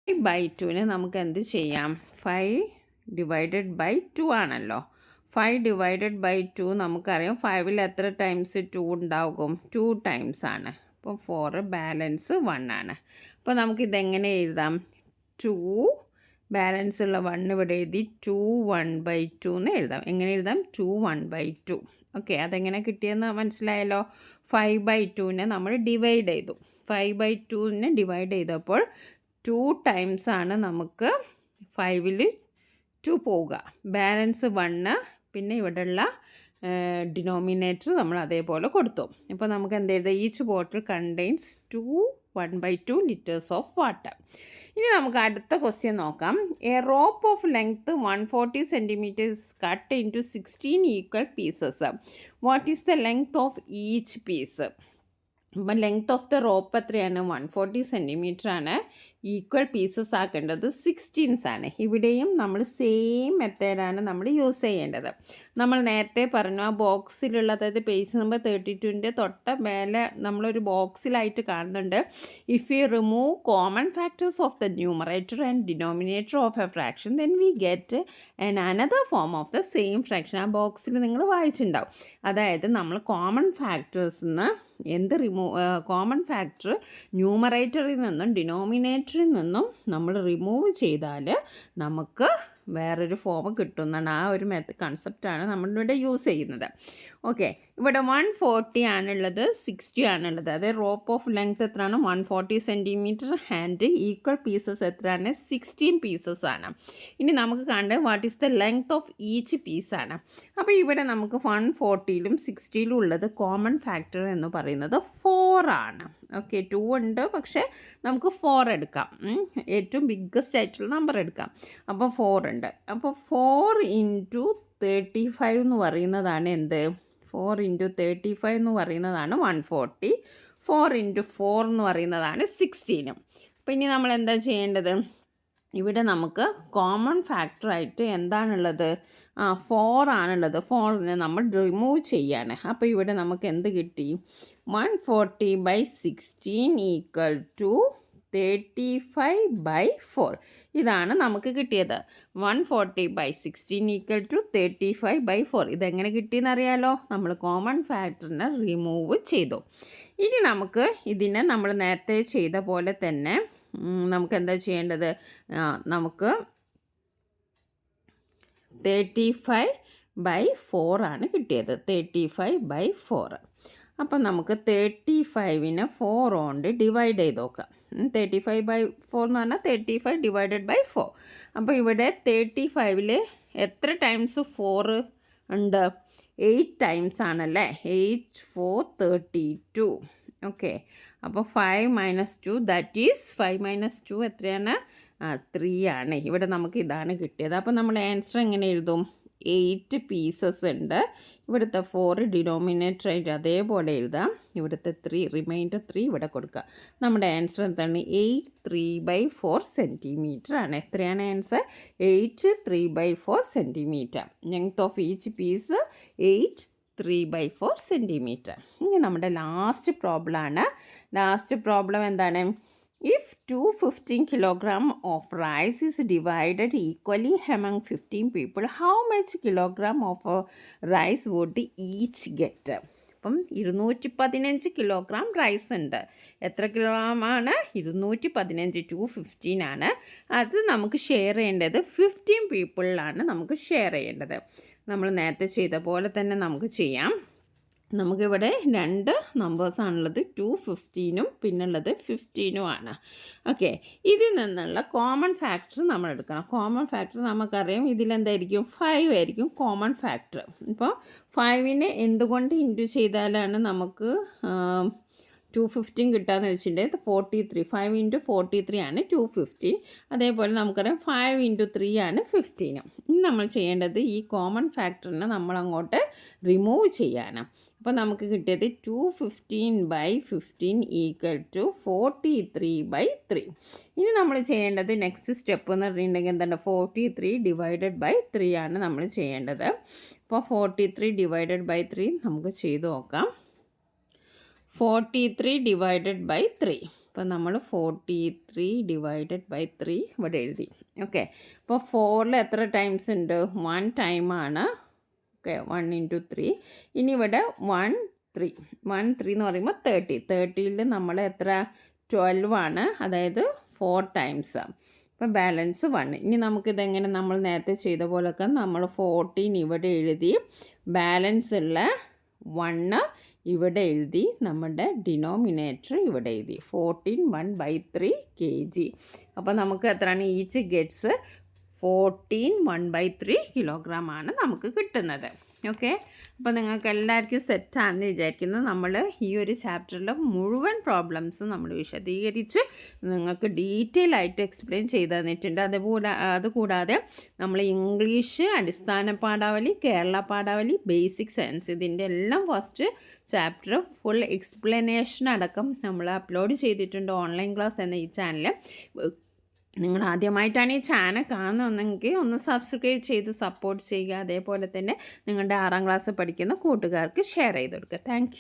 5/2 നമുക്ക് എന്ത് ചെയ്യാം? 5/2 ആണല്ലോ. 5/2 നമുക്കറിയാം. 5ൽ എത്ര ടൈംസ് 2 ഉണ്ടാകും? 2 ടൈംസ് ആണ്. അപ്പോൾ 4 ബാലൻസ് 1 ആണ്. അപ്പോൾ നമുക്കിതെങ്ങനെ എഴുതാം? 2 ബാലൻസ് ഉള്ള 1 ഇവിടെ എഴുതി 2 1/2 എന്ന് എഴുതാം. എങ്ങനെ എഴുതാം? 2 1/2. ഓക്കെ, അതെങ്ങനെ കിട്ടിയെന്ന് മനസ്സിലായല്ലോ. 5/2 നമ്മൾ ഡിവൈഡ് ചെയ്തു. 5/2 ഡിവൈഡ് ചെയ്തപ്പോൾ 2 ടൈംസ് ആണ് നമുക്ക് 5ൽ 2 പോവുക. ബാലൻസ് 1, പിന്നെ ഇവിടെയുള്ള ഡിനോമിനേറ്റർ നമ്മൾ അതേപോലെ കൊടുത്തു. അപ്പോൾ നമുക്ക് എന്ത് എഴുതാം? Each bottle contains 1/2 litres of water. ഇനി നമുക്ക് അടുത്ത ക്വസ്റ്റ്യൻ നോക്കാം. A rope of length 140 centimetres cut into 16 equal pieces. What is the length of each piece? അപ്പം ലെങ്ത് ഓഫ് ദ റോപ്പ് എത്രയാണ്? 140 സെൻറ്റിമീറ്റർ ആണ്. ഈക്വൽ പീസസ് ആക്കേണ്ടത് 16 ആണ്. ഇവിടെയും നമ്മൾ സെയിം മെത്തേഡാണ് നമ്മൾ യൂസ് ചെയ്യേണ്ടത്. നമ്മൾ നേരത്തെ പറഞ്ഞു ആ ബോക്സിലുള്ള, അതായത് പേജ് നമ്പർ 32ൻ്റെ തൊട്ട മേലെ നമ്മളൊരു ബോക്സിലായിട്ട് കാണുന്നുണ്ട്. If you remove common factors of the numerator and denominator of A fraction then we get another form of the same fraction. ആ ബോക്സിൽ നിങ്ങൾ വായിച്ചിട്ടുണ്ടാവും. അതായത് നമ്മൾ കോമൺ ഫാക്ടേഴ്സിൽ നിന്ന് കോമൺ ഫാക്ടർ ന്യൂമറേറ്ററിൽ നിന്നും ഡിനോമിനേറ്ററിൽ നിന്നും നമ്മൾ റിമൂവ് ചെയ്താൽ നമുക്ക് വേറൊരു ഫോം കിട്ടുന്നതാണ്. ആ ഒരു കൺസെപ്റ്റാണ് നമ്മളിവിടെ യൂസ് ചെയ്യുന്നത്. ഓക്കെ, ഇവിടെ 140 ആണുള്ളത്, 60 ആണുള്ളത്. അതായത് റോപ്പ് ഓഫ് ലെങ്ത് എത്രയാണ്? 140 സെൻറ്റിമീറ്റർ. ആൻഡ് ഈക്വൽ പീസസ് എത്രയാണ്? 16 പീസസ് ആണ്. ഇനി നമുക്ക് കാണേണ്ടത് what is the length of each പീസാണ്. അപ്പോൾ ഇവിടെ നമുക്ക് 140ലും 60ലും ഉള്ളത് കോമൺ ഫാക്ടർ എന്ന് പറയുന്നത് 4 ആണ്. ഓക്കെ, 2 ഉണ്ട്, പക്ഷേ നമുക്ക് 4 എടുക്കാം. ഏറ്റവും ബിഗ്ഗസ്റ്റ് ആയിട്ടുള്ള നമ്പർ എടുക്കാം. അപ്പോൾ 4 ഉണ്ട്. അപ്പോൾ 4 × 35 എന്ന് പറയുന്നതാണ് എന്ത്? 4 × 35 എന്ന് പറയുന്നതാണ് 140. 4 × 4 എന്ന് പറയുന്നതാണ് 16. അപ്പോൾ ഇനി നമ്മൾ എന്താ ചെയ്യേണ്ടത്? ഇവിടെ നമുക്ക് കോമൺ ഫാക്ടറായിട്ട് എന്താണുള്ളത്? 4 ആണുള്ളത്. 4നെ നമ്മൾ റിമൂവ് ചെയ്യാണ്. അപ്പോൾ ഇവിടെ നമുക്ക് എന്ത് കിട്ടി? 140/16 ഈക്വൽ ടു 35/4. ഇതാണ് നമുക്ക് കിട്ടിയത്. 140/16 ഈക്വൽ ടു 35/4. ഇതെങ്ങനെ കിട്ടിയെന്നറിയാലോ? നമ്മൾ കോമൺ ഫാക്ടറിനെ റിമൂവ് ചെയ്തു. ഇനി നമുക്ക് ഇതിനെ നമ്മൾ നേരത്തെ ചെയ്ത പോലെ തന്നെ നമുക്ക് എന്താ ചെയ്യേണ്ടത്? നമുക്ക് 35/4 ആണ് കിട്ടിയത്. 35/4. അപ്പം നമുക്ക് 35നെ 4 കൊണ്ട് ഡിവൈഡ് ചെയ്ത് നോക്കാം. 35/4 എന്ന് പറഞ്ഞാൽ 35/4. അപ്പോൾ ഇവിടെ 35ൽ എത്ര ടൈംസ് 4 ഉണ്ട്? 8 ടൈംസ് ആണല്ലേ. 8 4 32. ഓക്കെ, അപ്പോൾ 5 - 2 ദാറ്റ് ഈസ് 5 - 2 എത്രയാണ്? 3 ആണ്. ഇവിടെ നമുക്ക് ഇതാണ് കിട്ടിയത്. അപ്പോൾ നമ്മൾ ആൻസർ എങ്ങനെ എഴുതും? 8 പീസസ് ഉണ്ട്. ഇവിടുത്തെ 4 ഡിനോമിനേറ്റർ ആയിട്ട് അതേപോലെ എഴുതാം. ഇവിടുത്തെ 3 റിമൈൻഡർ 3 ഇവിടെ കൊടുക്കുക. നമ്മുടെ ആൻസർ എന്താണ്? 8 3/4 സെൻറ്റിമീറ്റർ ആണ്. എത്രയാണ് answer? 8 3/4 centimetre. Length of each piece 8 3/4 centimetre. ഇനി നമ്മുടെ ലാസ്റ്റ് പ്രോബ്ലമാണ്. ലാസ്റ്റ് പ്രോബ്ലം എന്താണ്? If 215 kg of rice is divided equally among 15 people, how much kilogram of rice would each get? അപ്പം 215 കിലോഗ്രാം റൈസ് ഉണ്ട്. എത്ര കിലോഗ്രാമാണ്? 215. 215 ആണ്. അത് നമുക്ക് ഷെയർ ചെയ്യേണ്ടത് 15 പീപ്പിളിലാണ് നമുക്ക് ഷെയർ ചെയ്യേണ്ടത്. നമ്മൾ നേരത്തെ ചെയ്ത പോലെ തന്നെ നമുക്ക് ചെയ്യാം. നമുക്കിവിടെ 2 നമ്പേഴ്സാണുള്ളത്. 215 പിന്നുള്ളത് 15 ആണ്. ഓക്കെ, ഇതിൽ നിന്നുള്ള കോമൺ ഫാക്ടർ നമ്മൾ എടുക്കണം. കോമൺ ഫാക്ടർ നമുക്കറിയാം. ഇതിലെന്തായിരിക്കും? 5 ആയിരിക്കും കോമൺ ഫാക്ടർ. ഇപ്പോൾ 5നെ എന്തുകൊണ്ട് ഇൻറ്റു ചെയ്താലാണ് നമുക്ക് 215 കിട്ടാന്ന് വെച്ചിട്ടുണ്ടെങ്കിൽ 43. 5 × 43 ആണ് 215. അതേപോലെ നമുക്കറിയാം 5 × 3 ആണ് 15. ഇനി നമ്മൾ ചെയ്യേണ്ടത് ഈ കോമൺ ഫാക്ടറിനെ നമ്മളങ്ങോട്ട് റിമൂവ് ചെയ്യാണ്. അപ്പോൾ നമുക്ക് കിട്ടിയത് 215/15 ഈക്വൽ ടു 43/3. ഇനി നമ്മൾ ചെയ്യേണ്ടത് നെക്സ്റ്റ് സ്റ്റെപ്പ് എന്ന് പറഞ്ഞിട്ടുണ്ടെങ്കിൽ എന്താണ്? 43 / 3 ആണ് നമ്മൾ ചെയ്യേണ്ടത്. അപ്പോൾ 43 / 3 നമുക്ക് ചെയ്ത് നോക്കാം. 43 / 3. അപ്പോൾ നമ്മൾ 43 ഡിവൈഡഡ് ബൈ 3 ഇവിടെ എഴുതി. ഓക്കെ, അപ്പോൾ 4ൽ എത്ര ടൈംസ് ഉണ്ട്? 1 ടൈമാണ്. Okay, 1 into 3. ഇനി ഇവിടെ 1 3 എന്ന് പറയുമ്പോൾ 30യിൽ നമ്മൾ എത്ര? 12 ആണ്, അതായത് 4 ടൈംസ്. അപ്പോൾ ബാലൻസ് 1. ഇനി നമുക്കിതെങ്ങനെ നമ്മൾ നേരത്തെ ചെയ്ത പോലൊക്കെ നമ്മൾ 14 ഇവിടെ എഴുതി, ബാലൻസ് ഉള്ള 1 ഇവിടെ എഴുതി, നമ്മുടെ ഡിനോമിനേറ്റർ ഇവിടെ എഴുതി. 14 1/3 kg. അപ്പോൾ നമുക്ക് എത്രയാണ്? ഈച്ച് ഗെറ്റ്സ് 14 1/3 കിലോഗ്രാം ആണ് നമുക്ക് കിട്ടുന്നത്. ഓക്കെ, അപ്പോൾ നിങ്ങൾക്ക് എല്ലാവർക്കും സെറ്റാണെന്ന് വിചാരിക്കുന്നത്. നമ്മൾ ഈ ഒരു ചാപ്റ്ററിൽ മുഴുവൻ പ്രോബ്ലംസ് നമ്മൾ വിശദീകരിച്ച് നിങ്ങൾക്ക് ഡീറ്റെയിൽ ആയിട്ട് എക്സ്പ്ലെയിൻ ചെയ്ത് തന്നിട്ടുണ്ട്. അതുകൂടാതെ നമ്മൾ ഇംഗ്ലീഷ് അടിസ്ഥാന പാഠാവലി, കേരള പാഠാവലി, ബേസിക് സയൻസ്, ഇതിൻ്റെ എല്ലാം ഫസ്റ്റ് ചാപ്റ്റർ ഫുൾ എക്സ്പ്ലനേഷൻ അടക്കം നമ്മൾ അപ്ലോഡ് ചെയ്തിട്ടുണ്ട് ഓൺലൈൻ ക്ലാസ് എന്ന ഈ ചാനൽ. നിങ്ങൾ ആദ്യമായിട്ടാണ് ഈ ചാനൽ കാണുന്നതെങ്കിൽ ഒന്ന് സബ്സ്ക്രൈബ് ചെയ്ത് സപ്പോർട്ട് ചെയ്യുക. അതേപോലെ തന്നെ നിങ്ങളുടെ 6ാം ക്ലാസ് പഠിക്കുന്ന കൂട്ടുകാർക്ക് ഷെയർ ചെയ്ത് കൊടുക്കുക. താങ്ക്